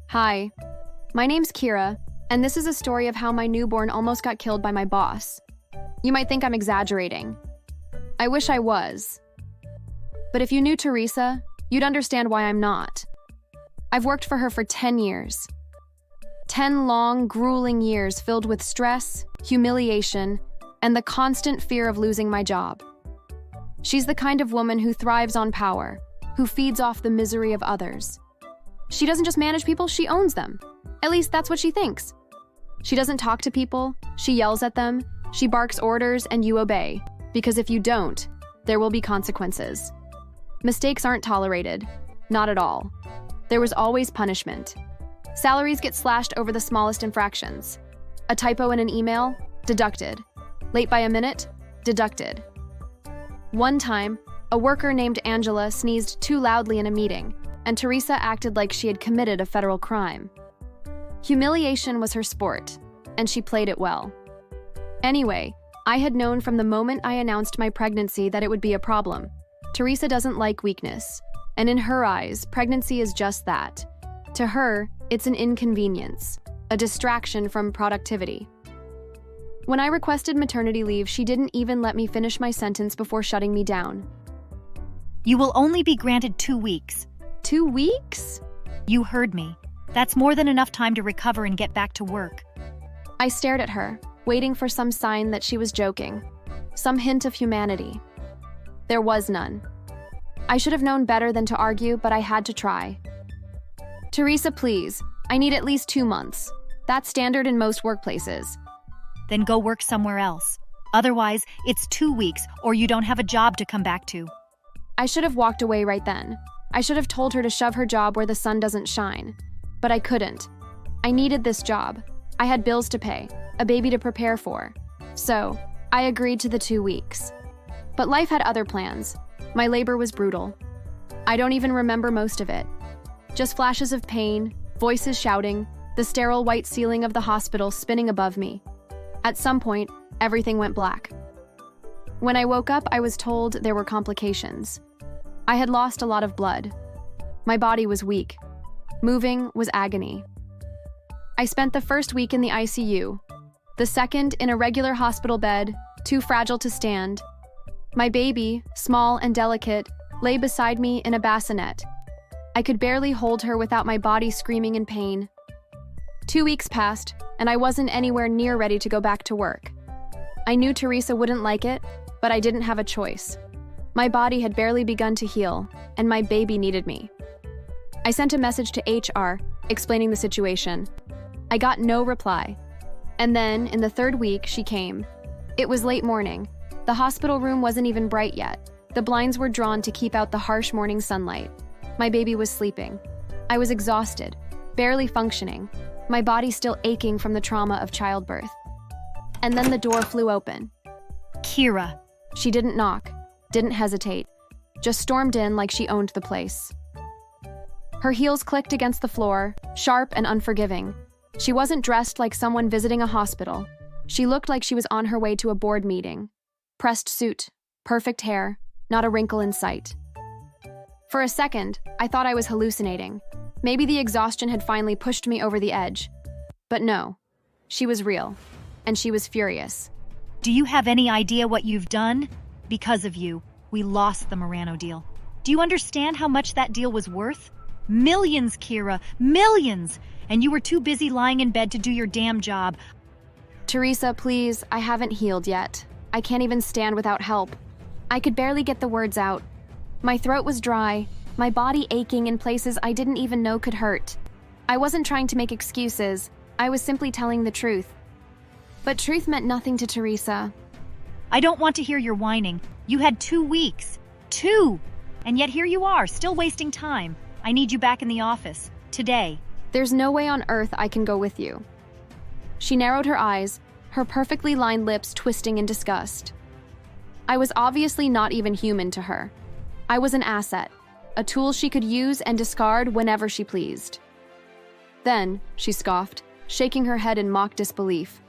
Hi, my name's Kira, and this is a story of how my newborn almost got killed by my boss. You might think I'm exaggerating. I wish I was. But if you knew Teresa, you'd understand why I'm not. I've worked for her for 10 years. 10 long, grueling years filled with stress, humiliation, and the constant fear of losing my job. She's the kind of woman who thrives on power, who feeds off the misery of others. She doesn't just manage people, she owns them. At least that's what she thinks. She doesn't talk to people, she yells at them, she barks orders and you obey, because if you don't, there will be consequences. Mistakes aren't tolerated, not at all. There was always punishment. Salaries get slashed over the smallest infractions. A typo in an email? Deducted. Late by a minute? Deducted. One time, a worker named Angela sneezed too loudly in a meeting, and Teresa acted like she had committed a federal crime. Humiliation was her sport, and she played it well. Anyway, I had known from the moment I announced my pregnancy that it would be a problem. Teresa doesn't like weakness, and in her eyes, pregnancy is just that. To her, it's an inconvenience, a distraction from productivity. When I requested maternity leave, she didn't even let me finish my sentence before shutting me down. You will only be granted 2 weeks. 2 weeks? You heard me. That's more than enough time to recover and get back to work. I stared at her, waiting for some sign that she was joking, some hint of humanity. There was none. I should have known better than to argue, but I had to try. Teresa, please. I need at least 2 months. That's standard in most workplaces. Then go work somewhere else. Otherwise, it's 2 weeks or you don't have a job to come back to. I should have walked away right then. I should have told her to shove her job where the sun doesn't shine. But I couldn't. I needed this job. I had bills to pay, a baby to prepare for. So, I agreed to the 2 weeks. But life had other plans. My labor was brutal. I don't even remember most of it. Just flashes of pain, voices shouting, the sterile white ceiling of the hospital spinning above me. At some point, everything went black. When I woke up, I was told there were complications. I had lost a lot of blood. My body was weak. Moving was agony. I spent the first week in the ICU, the second in a regular hospital bed, too fragile to stand. My baby, small and delicate, lay beside me in a bassinet. I could barely hold her without my body screaming in pain. 2 weeks passed, and I wasn't anywhere near ready to go back to work. I knew Teresa wouldn't like it, but I didn't have a choice. My body had barely begun to heal, and my baby needed me. I sent a message to HR, explaining the situation. I got no reply. And then, in the 3rd week, she came. It was late morning. The hospital room wasn't even bright yet. The blinds were drawn to keep out the harsh morning sunlight. My baby was sleeping. I was exhausted, barely functioning, my body still aching from the trauma of childbirth. And then the door flew open. Kira. She didn't knock, didn't hesitate, just stormed in like she owned the place. Her heels clicked against the floor, sharp and unforgiving. She wasn't dressed like someone visiting a hospital. She looked like she was on her way to a board meeting. Pressed suit, perfect hair, not a wrinkle in sight. For a second, I thought I was hallucinating. Maybe the exhaustion had finally pushed me over the edge. But no, she was real, and she was furious. Do you have any idea what you've done? Because of you, we lost the Morano deal. Do you understand how much that deal was worth? Millions, Kira, millions! And you were too busy lying in bed to do your damn job. Teresa, please, I haven't healed yet. I can't even stand without help. I could barely get the words out. My throat was dry, my body aching in places I didn't even know could hurt. I wasn't trying to make excuses. I was simply telling the truth. But truth meant nothing to Teresa. I don't want to hear your whining. You had 2 weeks. 2! And yet here you are, still wasting time. I need you back in the office. Today. There's no way on earth I can go with you. She narrowed her eyes, her perfectly lined lips twisting in disgust. I was obviously not even human to her. I was an asset, a tool she could use and discard whenever she pleased. Then, she scoffed, shaking her head in mock disbelief.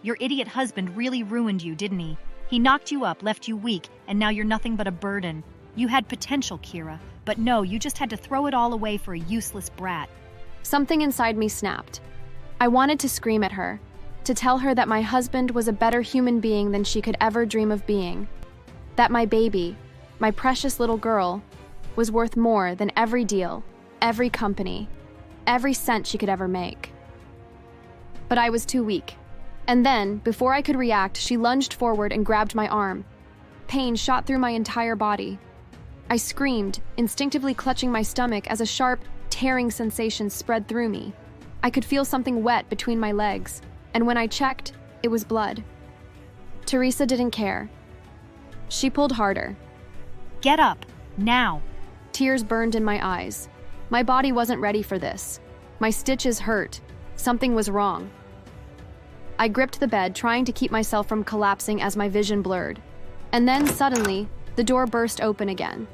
Your idiot husband really ruined you, didn't he? He knocked you up, left you weak, and now you're nothing but a burden. You had potential, Kira, but no, you just had to throw it all away for a useless brat. Something inside me snapped. I wanted to scream at her, to tell her that my husband was a better human being than she could ever dream of being. That my baby, my precious little girl, was worth more than every deal, every company, every cent she could ever make. But I was too weak. And then, before I could react, she lunged forward and grabbed my arm. Pain shot through my entire body. I screamed, instinctively clutching my stomach as a sharp, tearing sensation spread through me. I could feel something wet between my legs, and when I checked, it was blood. Teresa didn't care. She pulled harder. Get up, now. Tears burned in my eyes. My body wasn't ready for this. My stitches hurt. Something was wrong. I gripped the bed, trying to keep myself from collapsing as my vision blurred. And then, suddenly, the door burst open again.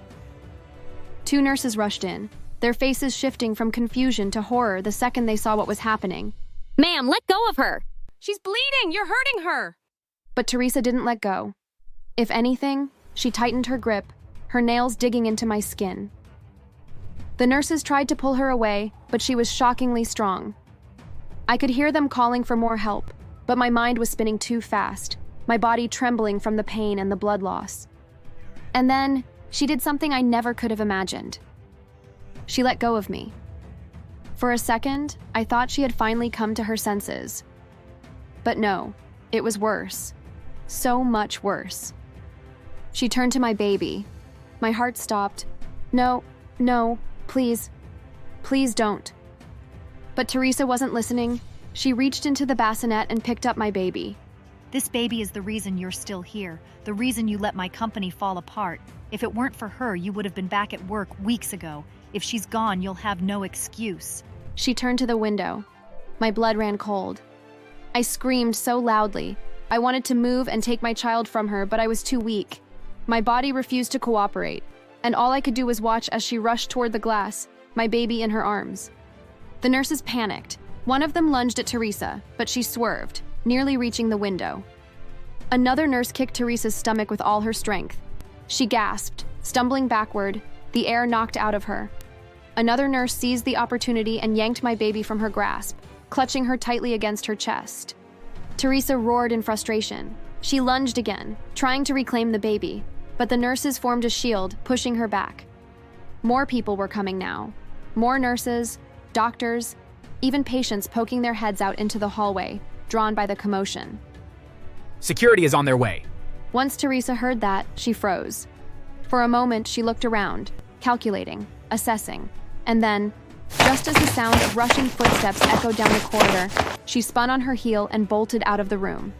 2 nurses rushed in, their faces shifting from confusion to horror the second they saw what was happening. Ma'am, let go of her! She's bleeding! You're hurting her! But Teresa didn't let go. If anything, she tightened her grip, her nails digging into my skin. The nurses tried to pull her away, but she was shockingly strong. I could hear them calling for more help, but my mind was spinning too fast, my body trembling from the pain and the blood loss. And then, she did something I never could have imagined. She let go of me. For a second, I thought she had finally come to her senses. But no, it was worse. So much worse. She turned to my baby. My heart stopped. No, please. Please don't. But Teresa wasn't listening. She reached into the bassinet and picked up my baby. This baby is the reason you're still here, the reason you let my company fall apart. If it weren't for her, you would have been back at work weeks ago. If she's gone, you'll have no excuse. She turned to the window. My blood ran cold. I screamed so loudly. I wanted to move and take my child from her, but I was too weak. My body refused to cooperate, and all I could do was watch as she rushed toward the glass, my baby in her arms. The nurses panicked. One of them lunged at Teresa, but she swerved, nearly reaching the window. Another nurse kicked Teresa's stomach with all her strength. She gasped, stumbling backward, the air knocked out of her. Another nurse seized the opportunity and yanked my baby from her grasp, clutching her tightly against her chest. Teresa roared in frustration. She lunged again, trying to reclaim the baby, but the nurses formed a shield, pushing her back. More people were coming now. More nurses, doctors, even patients poking their heads out into the hallway, drawn by the commotion. Security is on their way. Once Teresa heard that, she froze. For a moment, she looked around, calculating, assessing, and then, just as the sound of rushing footsteps echoed down the corridor, she spun on her heel and bolted out of the room.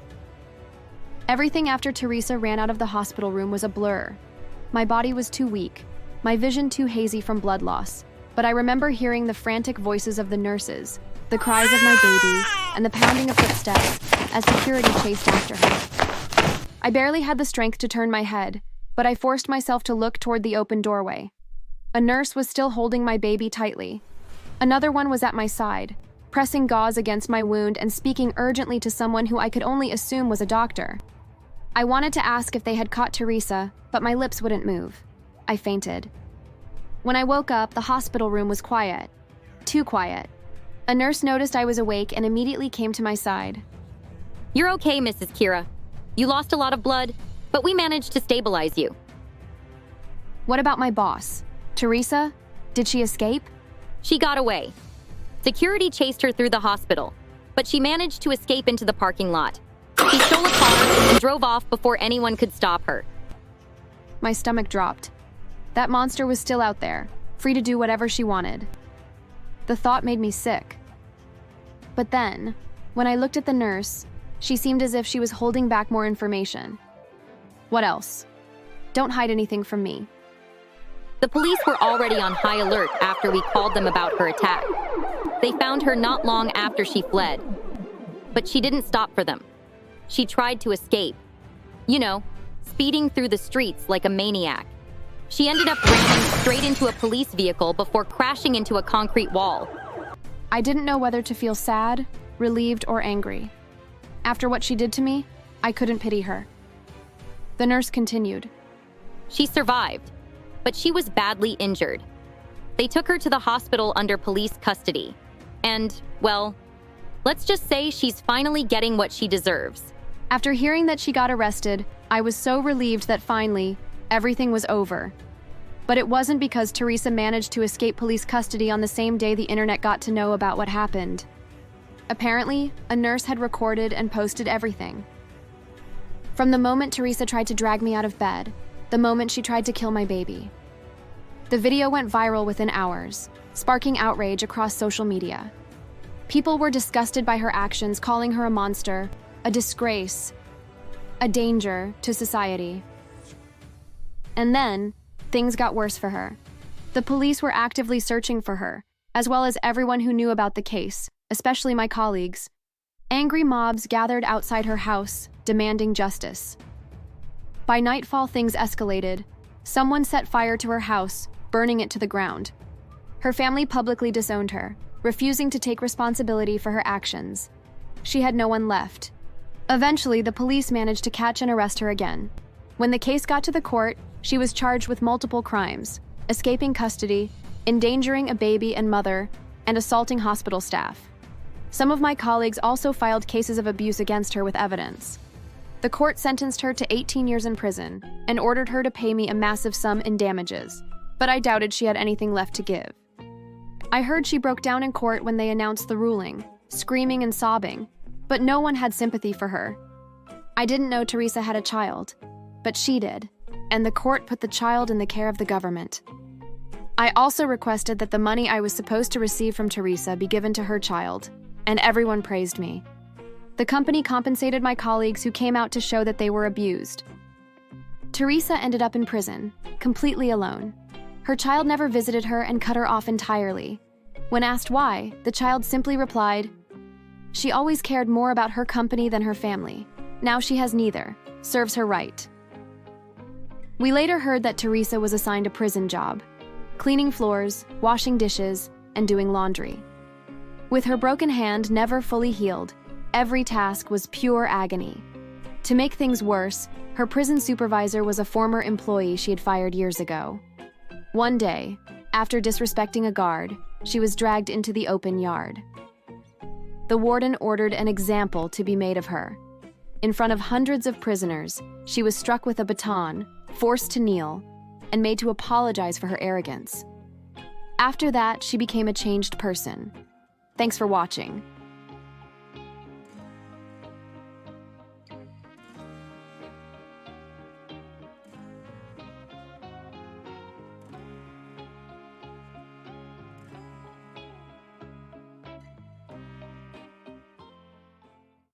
Everything after Teresa ran out of the hospital room was a blur. My body was too weak, my vision too hazy from blood loss, but I remember hearing the frantic voices of the nurses, the cries of my baby, and the pounding of footsteps as security chased after her. I barely had the strength to turn my head, but I forced myself to look toward the open doorway. A nurse was still holding my baby tightly. Another one was at my side, pressing gauze against my wound and speaking urgently to someone who I could only assume was a doctor. I wanted to ask if they had caught Teresa, but my lips wouldn't move. I fainted. When I woke up, the hospital room was quiet. Too quiet. A nurse noticed I was awake and immediately came to my side. You're okay, Mrs. Kira. You lost a lot of blood, but we managed to stabilize you. What about my boss? Teresa? Did she escape? She got away. Security chased her through the hospital, but she managed to escape into the parking lot. She stole a car and drove off before anyone could stop her. My stomach dropped. That monster was still out there, free to do whatever she wanted. The thought made me sick. But then, when I looked at the nurse, she seemed as if she was holding back more information. What else? Don't hide anything from me. The police were already on high alert after we called them about her attack. They found her not long after she fled. But she didn't stop for them. She tried to escape. You know, speeding through the streets like a maniac. She ended up ramming straight into a police vehicle before crashing into a concrete wall. I didn't know whether to feel sad, relieved, or angry. After what she did to me, I couldn't pity her. The nurse continued. She survived, but she was badly injured. They took her to the hospital under police custody. And, well, let's just say she's finally getting what she deserves. After hearing that she got arrested, I was so relieved that finally, everything was over. But it wasn't because Teresa managed to escape police custody on the same day the internet got to know about what happened. Apparently, a nurse had recorded and posted everything. From the moment Teresa tried to drag me out of bed, the moment she tried to kill my baby. The video went viral within hours, sparking outrage across social media. People were disgusted by her actions, calling her a monster, a disgrace, a danger to society. And then, things got worse for her. The police were actively searching for her, as well as everyone who knew about the case, especially my colleagues. Angry mobs gathered outside her house, demanding justice. By nightfall, things escalated. Someone set fire to her house, burning it to the ground. Her family publicly disowned her, refusing to take responsibility for her actions. She had no one left. Eventually, the police managed to catch and arrest her again. When the case got to the court, she was charged with multiple crimes: escaping custody, endangering a baby and mother, and assaulting hospital staff. Some of my colleagues also filed cases of abuse against her with evidence. The court sentenced her to 18 years in prison and ordered her to pay me a massive sum in damages, but I doubted she had anything left to give. I heard she broke down in court when they announced the ruling, screaming and sobbing, but no one had sympathy for her. I didn't know Teresa had a child, but she did, and the court put the child in the care of the government. I also requested that the money I was supposed to receive from Teresa be given to her child, and everyone praised me. The company compensated my colleagues who came out to show that they were abused. Teresa ended up in prison, completely alone. Her child never visited her and cut her off entirely. When asked why, the child simply replied, "She always cared more about her company than her family. Now she has neither. Serves her right." We later heard that Teresa was assigned a prison job, cleaning floors, washing dishes, and doing laundry. With her broken hand never fully healed, every task was pure agony. To make things worse, her prison supervisor was a former employee she had fired years ago. One day, after disrespecting a guard, she was dragged into the open yard. The warden ordered an example to be made of her. In front of hundreds of prisoners, she was struck with a baton, forced to kneel, and made to apologize for her arrogance. After that, she became a changed person. Thanks for watching.